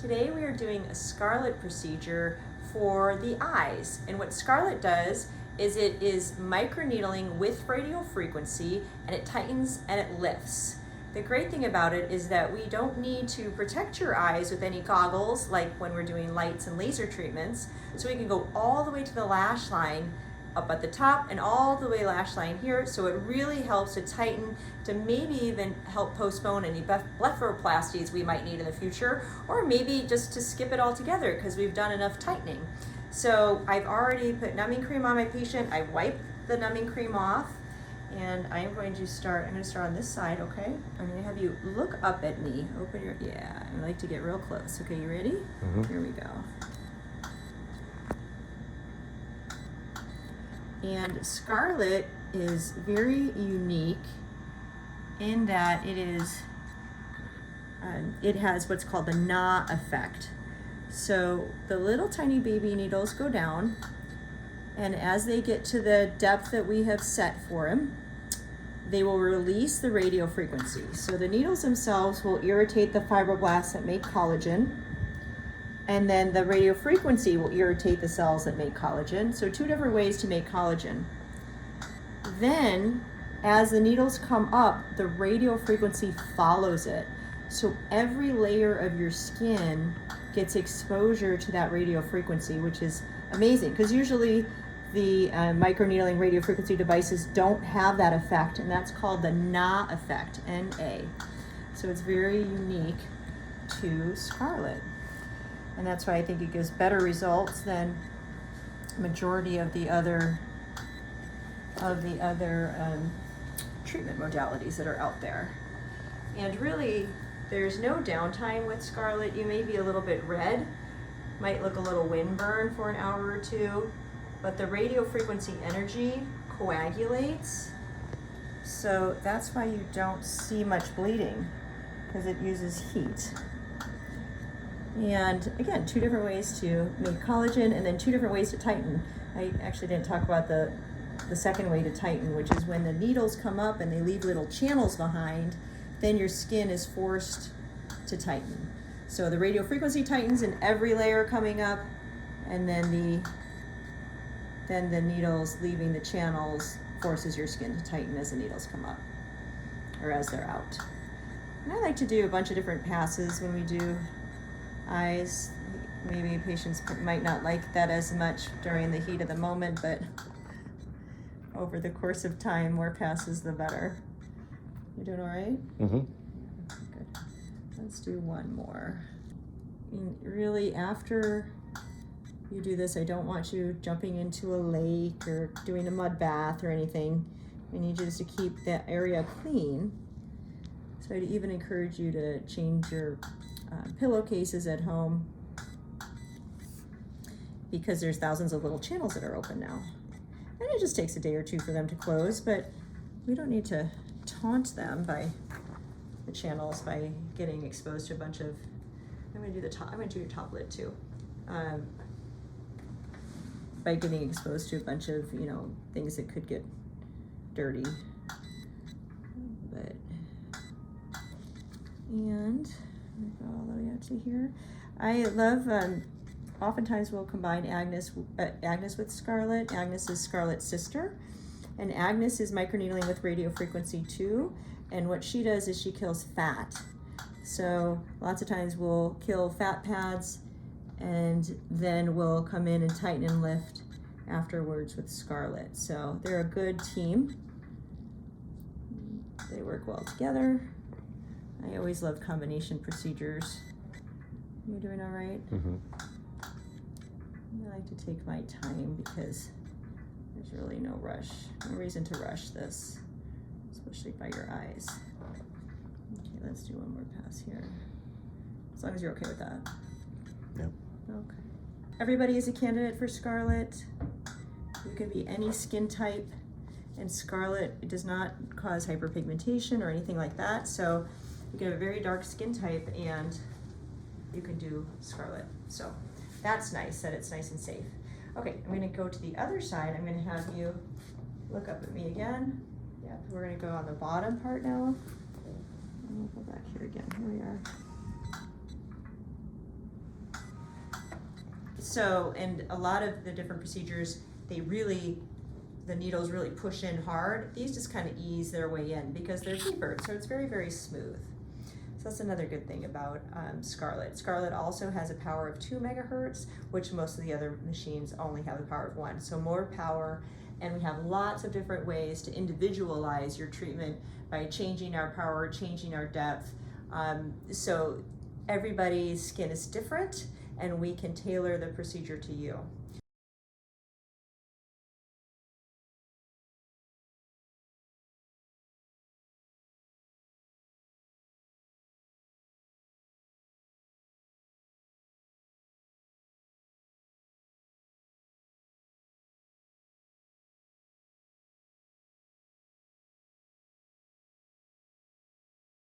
Today we are doing a Scarlet procedure for the eyes. And what Scarlet does is it is microneedling with radiofrequency, and it tightens and it lifts. The great thing about it is that we don't need to protect your eyes with any goggles like when we're doing lights and laser treatments. So we can go all the way to the lash line up at the top and all the way lash line here. So it really helps to tighten, to maybe even help postpone any blepharoplasties we might need in the future, or maybe just to skip it altogether because we've done enough tightening. So I've already put numbing cream on my patient. I wiped the numbing cream off, and I am going to start, I'm going to start on this side, okay? I'm going to have you look up at me. Open your, yeah, I like to get real close. Okay, you ready? Mm-hmm. Here we go. And Scarlet is very unique in that it is, it has what's called the gnaw effect. So the little tiny baby needles go down, and as they get to the depth that we have set for them, they will release the radiofrequency. So the needles themselves will irritate the fibroblasts that make collagen, and then the radiofrequency will irritate the cells that make collagen. So two different ways to make collagen. Then, as the needles come up, the radiofrequency follows it. So every layer of your skin gets exposure to that radiofrequency, which is amazing, because usually the microneedling radiofrequency devices don't have that effect, and that's called the gnaw effect, N-A. So it's very unique to Scarlet. And that's why I think it gives better results than majority of the other treatment modalities that are out there. And really, there's no downtime with Scarlet. You may be a little bit red, might look a little windburn for an hour or two, but the radiofrequency energy coagulates. So that's why you don't see much bleeding, because it uses heat. And again, two different ways to make collagen, and then two different ways to tighten. I actually didn't talk about the second way to tighten, which is when the needles come up and they leave little channels behind, then your skin is forced to tighten. So the radiofrequency tightens in every layer coming up, and then the needles leaving the channels forces your skin to tighten as the needles come up, or as they're out. And I like to do a bunch of different passes when we do eyes. Maybe patients might not like that as much during the heat of the moment, but over the course of time, more passes the better. You doing all right? Mm-hmm. Good. Let's do one more. And really, after you do this, I don't want you jumping into a lake or doing a mud bath or anything. I need you just to keep that area clean. So I'd even encourage you to change your pillowcases at home, because there's thousands of little channels that are open now. And it just takes a day or two for them to close, but we don't need to taunt them by the channels by getting exposed to a bunch of, I'm gonna do your top lid too. By getting exposed to a bunch of, things that could get dirty. And go all the way out to here. I love, oftentimes we'll combine Agnes with Scarlet. Agnes is Scarlet's sister, and Agnes is microneedling with radiofrequency too. And what she does is she kills fat. So lots of times we'll kill fat pads, and then we'll come in and tighten and lift afterwards with Scarlet. So they're a good team. They work well together. I always love combination procedures. You doing all right? Mm-hmm. I like to take my time because there's really no rush, no reason to rush this, especially by your eyes. Okay, let's do one more pass here. As long as you're okay with that. Yep. Okay. Everybody is a candidate for Scarlet. You can be any skin type, and Scarlet does not cause hyperpigmentation or anything like that. So you can have a very dark skin type and you can do Scarlet. So that's nice, that it's nice and safe. Okay, I'm gonna go to the other side. I'm gonna have you look up at me again. Yeah, we're gonna go on the bottom part now. And we'll go back here again, here we are. So, and a lot of the different procedures, the needles really push in hard. These just kind of ease their way in because they're tapered, so it's very, very smooth. So that's another good thing about Scarlet. Scarlet also has a power of 2 megahertz, which most of the other machines only have a power of 1. So more power, and we have lots of different ways to individualize your treatment by changing our power, changing our depth. So everybody's skin is different, and we can tailor the procedure to you.